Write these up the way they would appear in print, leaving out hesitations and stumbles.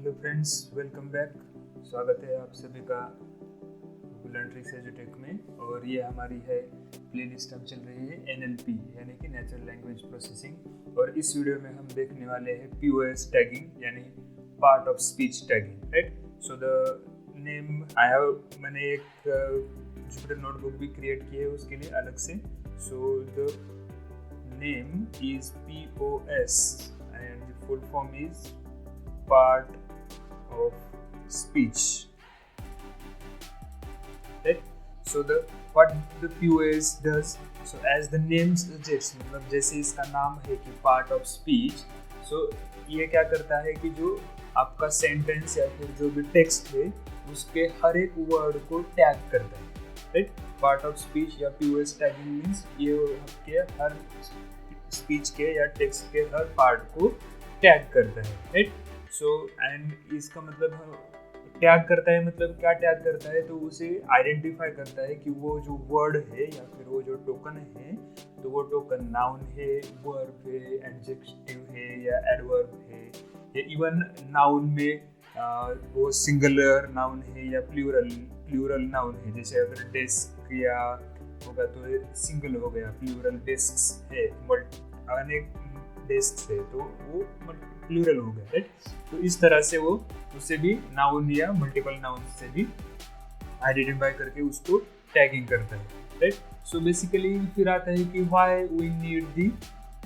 Hello friends, welcome back. स्वागत है आप सभी का गूगल ट्रिक्स एजुटेक में। और ये हमारी है प्लेलिस्ट अब चल रही है NLP यानी कि नेचुरल लैंग्वेज प्रोसेसिंग। और इस वीडियो में हम देखने वाले हैं POS टैगिंग यानी part of speech tagging, right. So the name मैंने एक जुपिटर नोटबुक भी क्रिएट की है उसके लिए अलग से। So the name is POS and the full form is part of speech, right? So what the POS does, so as the name suggests, मतलब जैसे इसका नाम है कि part of speech, so ये क्या करता है कि जो आपका सेंटेंस या फिर जो भी टेक्स्ट है उसके हर एक वर्ड को टैग करता है, राइट। पार्ट ऑफ स्पीच या POS टैगिंग मीन्स ये आपके हर स्पीच के या टेक्स्ट के हर पार्ट को टैग करता है, राइट। सो एंड इसका मतलब टैग करता है, मतलब क्या टैग करता है, तो उसे आइडेंटिफाई करता है कि वो जो वर्ड है या फिर वो जो टोकन है, तो वो टोकन नाउन है, वर्ब है, एडजेक्टिव है या एडवर्ब है, या इवन नाउन में वो सिंगुलर नाउन है या प्लूरल नाउन है। जैसे अगर डेस्क या होगा तो सिंगल हो गया, प्लूरल डेस्क्स है, अनेक डेस्क है तो वो प्लूरल हो गया, राइट। तो इस तरह से वो उससे भी नाउन या मल्टीपल नाउन से भी आइडेंटिफाई करके उसको टैगिंग करता है, राइट। सो बेसिकली फिर आता है कि why we need the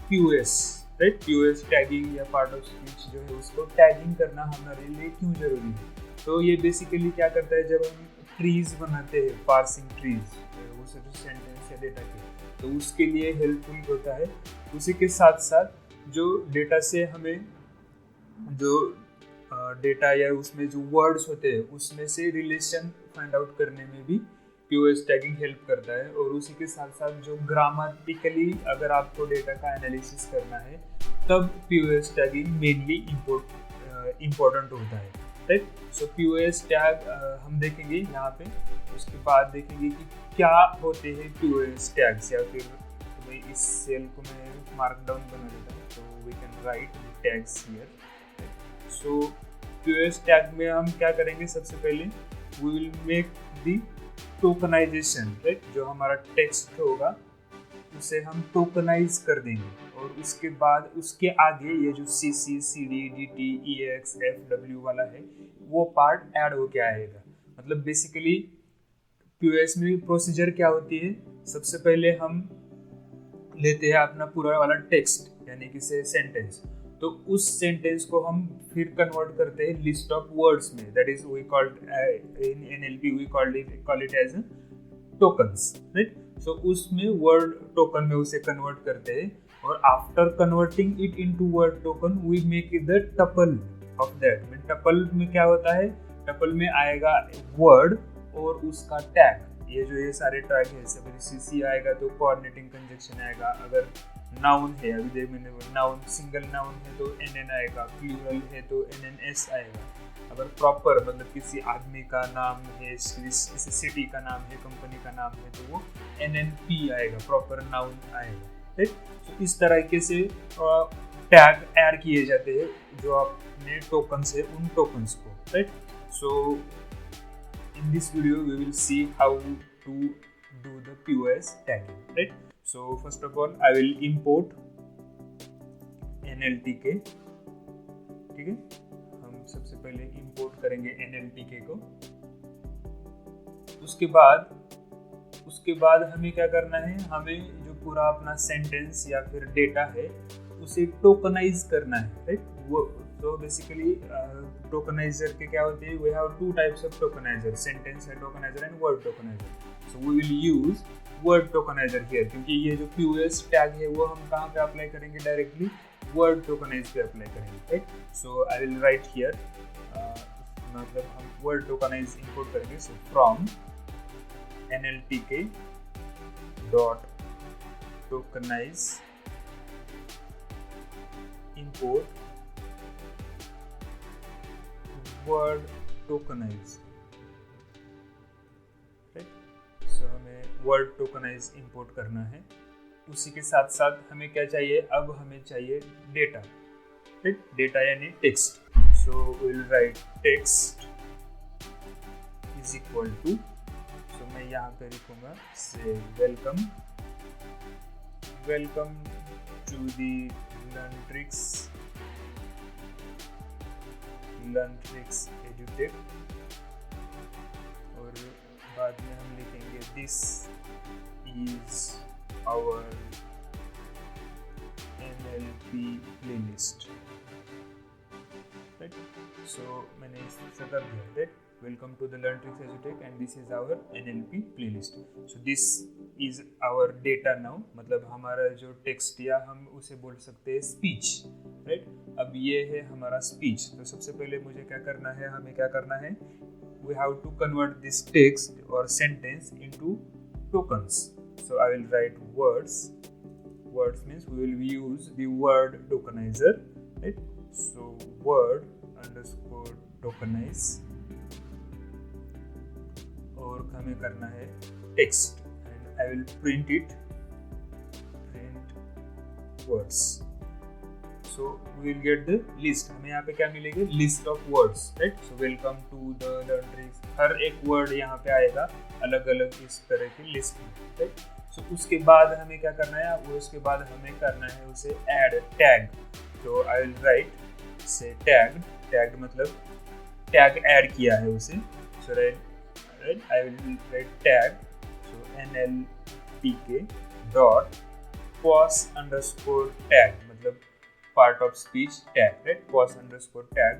POS, right. POS tagging या पार्ट ऑफ स्पीच जो है उसको टैगिंग करना हमारे लिए क्यों जरूरी है। तो ये बेसिकली क्या करता है, जब हम ट्रीज बनाते हैं, पार्सिंग ट्रीज, उसे जो सेंटेंस या डेटा के, तो उसके लिए हेल्पफुल होता है। उसी के साथ साथ जो डेटा से हमें जो डेटा या उसमें जो वर्ड्स होते हैं उसमें से रिलेशन फाइंड आउट करने में भी POS टैगिंग हेल्प करता है। और उसी के साथ साथ जो ग्रामेटिकली अगर आपको डेटा का एनालिसिस करना है तब POS टैगिंग मेनली इम्पोर्टेंट होता है, राइट। सो POS टैग हम देखेंगे यहाँ पे, उसके बाद देखेंगे कि क्या होते हैं POS टैग्स, या फिर इस सेल को मैं मार्क डाउन बना देता हूँ तो we can write tags here. So POS tag में हम क्या करेंगे, सबसे पहले we will make the tokenization, right. जो हमारा टेक्स्ट होगा उसे हम टोकनाइज कर देंगे, और उसके बाद उसके आगे ये जो CC, CD, DT, EX, FW वाला है वो पार्ट ऐड होके आएगा। मतलब बेसिकली POS में प्रोसीजर क्या होती है, सबसे पहले हम लेते हैं अपना पूरा वाला टेक्स्ट यानी कि से सेंटेंस, तो उस सेंटेंस को हम फिर कन्वर्ट करते हैं लिस्ट ऑफ वर्ड्स में, that is we called in NLP we call it as tokens, right. So उसमें वर्ड टोकन में उसे कन्वर्ट करते हैं, और after converting it into word token we make it the tuple of that. Tuple में क्या होता है, टपल में आएगा वर्ड और उसका टैग। ये जो ये सारे टैग है, जैसे CC आएगा तो कोऑर्डिनेटिंग कंजंक्शन आएगा, अगर नाउन है, अभी देख मैंने नाउन सिंगल नाउन है तो NN आएगा, प्लूरल है तो NNS आएगा, अगर प्रॉपर मतलब किसी आदमी का नाम है, किसी सिटी का नाम है, कंपनी का नाम है तो वो NNP आएगा, प्रॉपर नाउन आएगा, राइट। तो इस तरीके से टैग ऐड किए जाते हैं जो आपने टोकन्स है उन टोकन्स को, right. So in this video we will see how to do the POS tagging, right? So first of all I will import NLTK, ठीक है। हम सबसे पहले import करेंगे NLTK को। उसके बाद हमें क्या करना है, हमें जो पूरा अपना सेंटेंस या फिर डेटा है उसे टोकनाइज करना है, राइट। वो तो बेसिकली टोकनाइजर के क्या होते हैं, we have two types of tokenizer, sentence tokenizer and word tokenizer. So we will use word tokenizer here, क्योंकि ये जो POS टैग है वो हम कहाँ पे अप्लाई करेंगे, डायरेक्टली वर्ड टोकनाइज पे अप्लाई करेंगे, right. So I will write here, मतलब हम वर्ड टोकनाइज इंपोर्ट करेंगे। So from NLTK dot tokenize import word tokenize, right. So हमें वर्ड टोकनाइज इंपोर्ट करना है। उसी के साथ साथ हमें क्या चाहिए, अब हमें चाहिए डेटा, राइट। डेटा यानी text. So we will write text is equal to, so मैं यहाँ पे लिखूंगा say welcome to the LearnTricks EduTech, और बाद में हम लिखेंगे this is our NLP playlist, right. So मैंने इसे कर दिया, right, welcome to the LearnTricks EduTech and this is our NLP playlist. So this is our data now, मतलब हमारा जो टेक्स्ट या हम उसे बोल सकते हैं स्पीच, राइट। अब ये है हमारा स्पीच। तो सबसे पहले मुझे क्या करना है, हमें क्या करना है, we have to convert this text और sentence into tokens. So I will write words means we will use the word tokenizer, right? So word underscore tokenize, और हमें करना है text and I will print words. So we will get the list. हमें यहाँ पे क्या मिलेगा, list of words, right? So welcome to the LearnTricks, हर एक word यहाँ पे आएगा अलग अलग इस तरह की लिस्ट में, right? तो उसके बाद हमें क्या करना है, उसके बाद हमें करना है उसे ऐड टैग। तो I will write say tag मतलब टैग ऐड किया है उसे। So write I will write tag, so NLTK dot pos underscore tag, मतलब part of speech tag, right, pos underscore tag,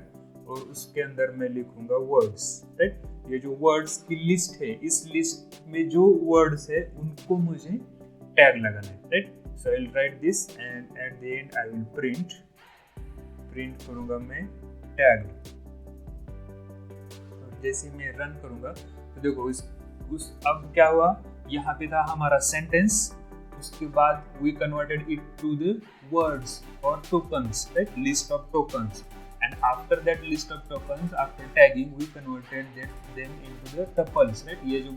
और उसके अंदर मैं लिखूंगा वर्ड्स, राइट। ये जो वर्ड्स की लिस्ट है, इस लिस्ट में जो वर्ड्स है उनको मुझे टैग लगाना है, right. So I will right this and at the and I will print करूंगा मैं टैग। जैसे मैं रन करूंगा तो देखो अब क्या हुआ, यहाँ पे था हमारा सेंटेंस, उसके बाद we converted it to the words और tokens, right, list of tokens, and after that list of tokens, after tagging, we converted them into the tuples, right। ये जो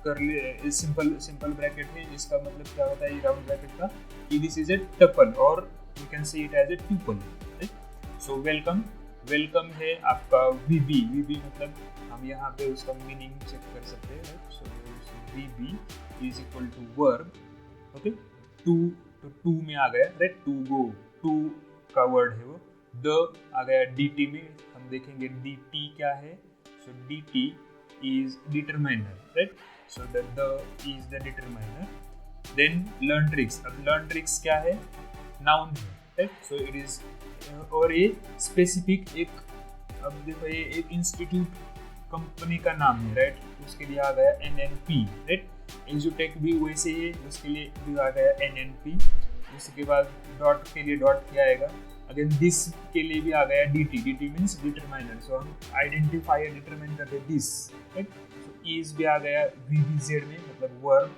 curly simple bracket है, इसका मतलब क्या होता है, ये round bracket का, कि this is a tuple और we can see it as a tuple, right। so welcome है आपका VB मतलब हम यहाँ पे उसका मीनिंग चेक कर सकते हैं, right। so VB is equal to verb, okay, to में आ गया, right, to go, to का वर्ड है वो, द आ गया DT में, हम देखेंगे DT क्या है, so DT is determiner, right, so the is the determiner. Then LearnTricks, अब LearnTricks क्या है, नाउन है, राइट, सो इट इज, और ये स्पेसिफिक एक, अब देखो ये एक इंस्टीट्यूट कंपनी का नाम है, राइट, उसके लिए आ गया NNP, राइट, EduTech भी वैसे ही, उसके लिए भी आ गया NNP, उसके बाद डॉट के लिए डॉट क्या आएगा, अगेन दिस के लिए भी आ गया DT मीन्स डिटरमाइनर, सो हम आइडेंटिफाई डिटरमाइन करते हैं दिस, राइट। सो इज भी आ गया VBZ में, मतलब verb,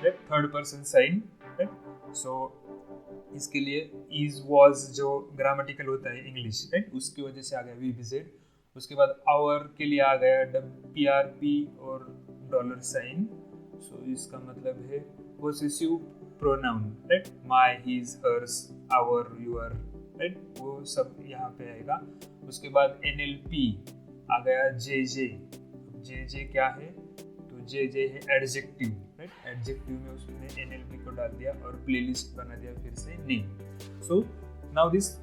right, third person sign, right. So इसके लिए इज वाज जो ग्रामेटिकल होता है इंग्लिश, राइट, उसकी वजह से आ गया VBZ। उसके बाद आवर के लिए आ गया PRP और $साइन, सो इसका मतलब है possessive pronoun, right, my, his, hers, our, your, right, वो सब यहाँ पे आएगा। उसके बाद NLP आ गया JJ क्या है, तो JJ है एडजेक्टिव, राइट, एडजेक्टिव में उसने NLP को डाल दिया और प्लेलिस्ट बना दिया फिर से name. So now this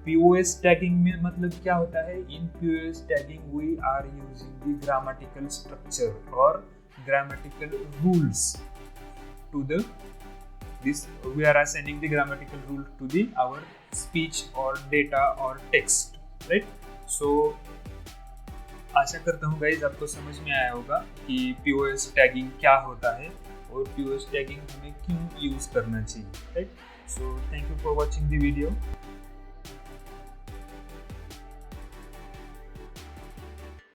POS tagging में मतलब क्या होता है, in POS tagging we are using the grammatical structure और grammatical rules to the this, we are assigning the grammatical rule to the our speech or data or text, right। so आशा करता हूँ guys आपको समझ में आया होगा कि POS tagging क्या होता है और POS टैगिंग हमें क्यों यूज करना चाहिए, right. so thank you for watching the video।